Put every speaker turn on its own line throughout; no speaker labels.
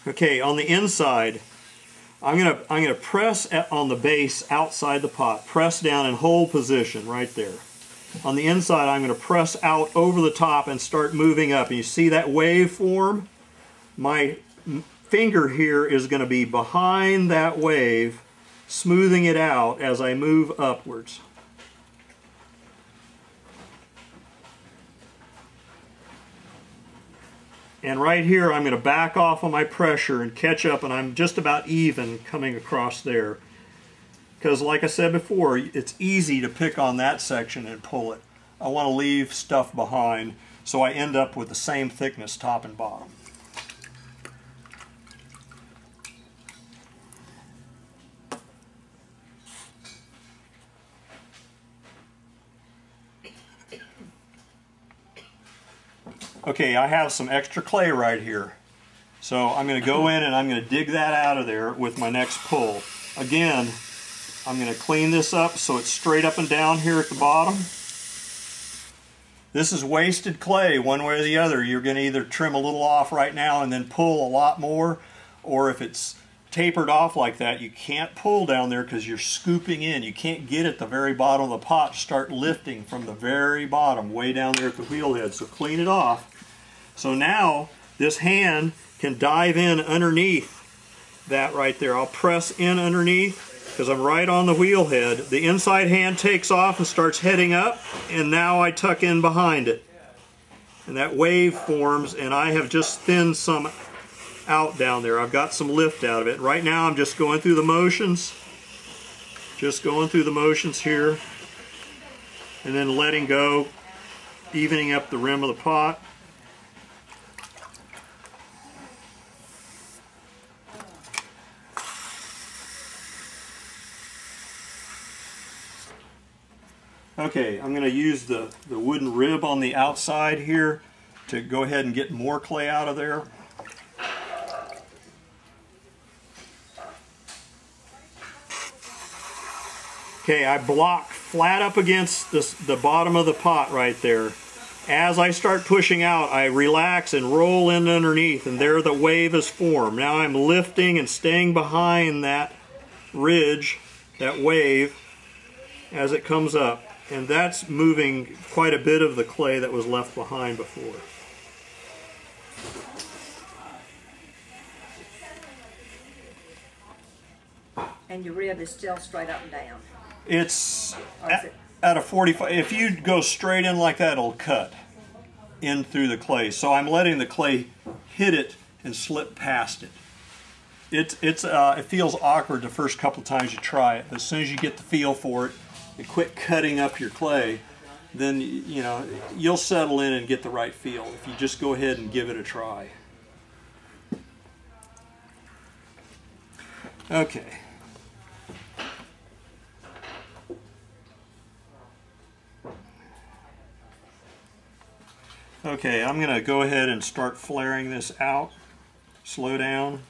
Okay, on the inside, I'm gonna press on the base outside the pot. Press down and hold position right there. On the inside, I'm gonna press out over the top and start moving up. And you see that wave form? My finger here is gonna be behind that wave, smoothing it out as I move upwards. And right here, I'm going to back off on my pressure and catch up, and I'm just about even coming across there. Because like I said before, it's easy to pick on that section and pull it. I want to leave stuff behind, so I end up with the same thickness top and bottom. Okay, I have some extra clay right here. So I'm going to go in and I'm going to dig that out of there with my next pull. Again, I'm going to clean this up so it's straight up and down here at the bottom. This is wasted clay one way or the other. You're going to either trim a little off right now and then pull a lot more, or if it's tapered off like that, you can't pull down there because you're scooping in. You can't get at the very bottom of the pot to start lifting from the very bottom, way down there at the wheel head. So clean it off. So now this hand can dive in underneath that right there. I'll press in underneath because I'm right on the wheel head. The inside hand takes off and starts heading up, and now I tuck in behind it. And that wave forms, and I have just thinned some out down there. I've got some lift out of it. Right now I'm just going through the motions. Just going through the motions here. And then letting go, evening up the rim of the pot. Okay, I'm going to use the wooden rib on the outside here to go ahead and get more clay out of there. Okay, I block flat up against the bottom of the pot right there. As I start pushing out, I relax and roll in underneath, and there the wave is formed. Now I'm lifting and staying behind that ridge, that wave, as it comes up. And that's moving quite a bit of the clay that was left behind before.
And your rib is still straight up and down?
It's at a 45. If you go straight in like that, it'll cut in through the clay. So I'm letting the clay hit it and slip past it. It feels awkward the first couple of times you try it. But as soon as you get the feel for it, and quit cutting up your clay, then you know you'll settle in and get the right feel if you just go ahead and give it a try. Okay. Okay, I'm going to go ahead and start flaring this out. Slow down.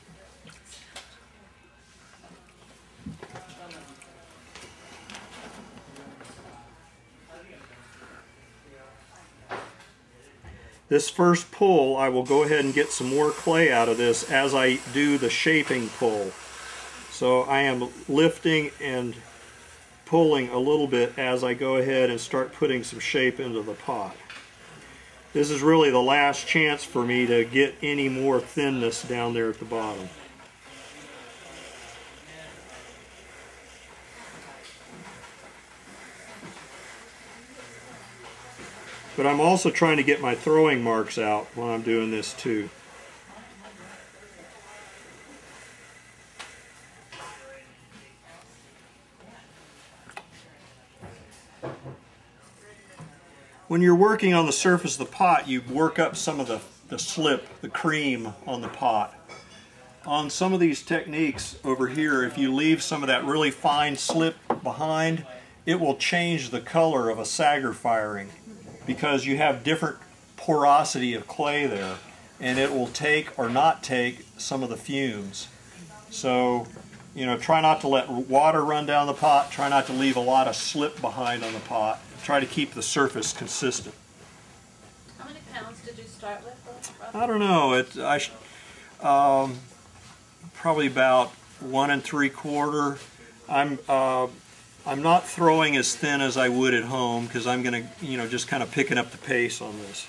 This first pull, I will go ahead and get some more clay out of this as I do the shaping pull. So I am lifting and pulling a little bit as I go ahead and start putting some shape into the pot. This is really the last chance for me to get any more thinness down there at the bottom. But I'm also trying to get my throwing marks out while I'm doing this too. When you're working on the surface of the pot, you work up some of the slip, the cream on the pot. On some of these techniques over here, if you leave some of that really fine slip behind, it will change the color of a sagger firing, because you have different porosity of clay there, and it will take or not take some of the fumes. So, you know, try not to let water run down the pot, try not to leave a lot of slip behind on the pot, try to keep the surface consistent.
How many pounds did you start with?
I don't know. probably about 1 3/4. I'm not throwing as thin as I would at home because I'm going to, you know, just kind of picking up the pace on this.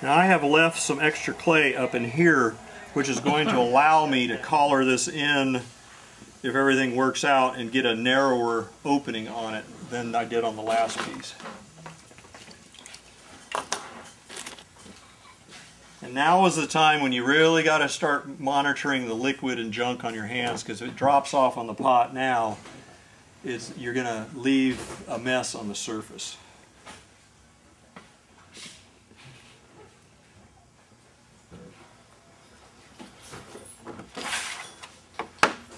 Now I have left some extra clay up in here, which is going to allow me to collar this in if everything works out and get a narrower opening on it than I did on the last piece. And now is the time when you really got to start monitoring the liquid and junk on your hands, because if it drops off on the pot now, you're going to leave a mess on the surface.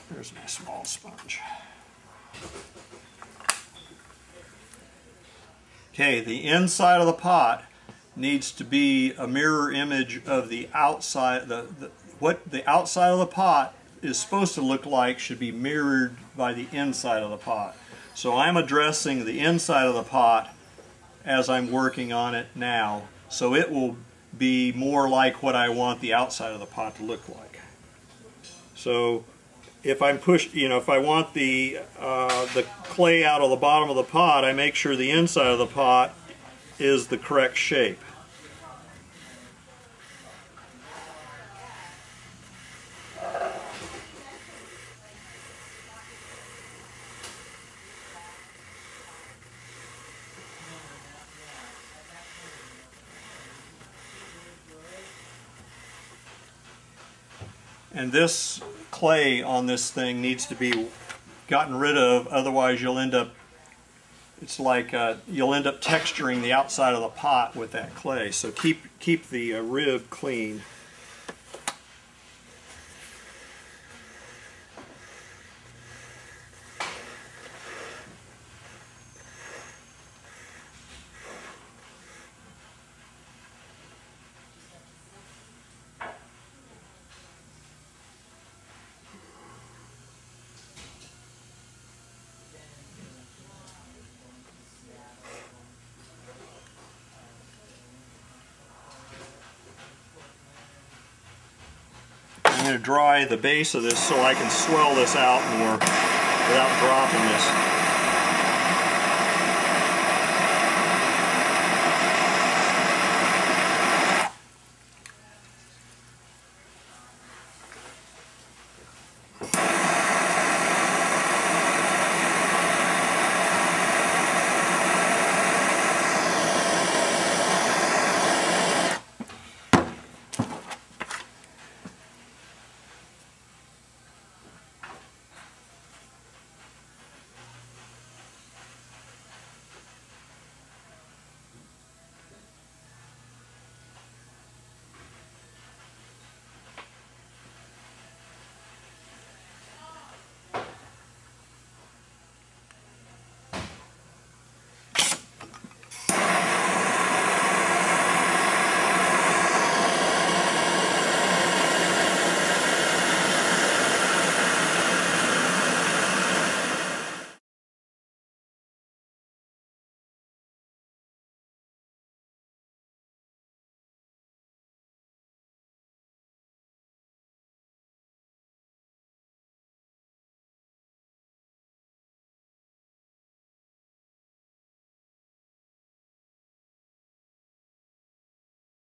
There's my small sponge. Okay, the inside of the pot needs to be a mirror image of the outside. What the outside of the pot is supposed to look like should be mirrored by the inside of the pot. So I'm addressing the inside of the pot as I'm working on it now, so it will be more like what I want the outside of the pot to look like. So if I'm if I want the clay out of the bottom of the pot, I make sure the inside of the pot is the correct shape. And this clay on this thing needs to be gotten rid of, otherwise you'll end up, it's like you'll end up texturing the outside of the pot with that clay. So keep the rib clean. I'm going to dry the base of this so I can swell this out more without dropping this.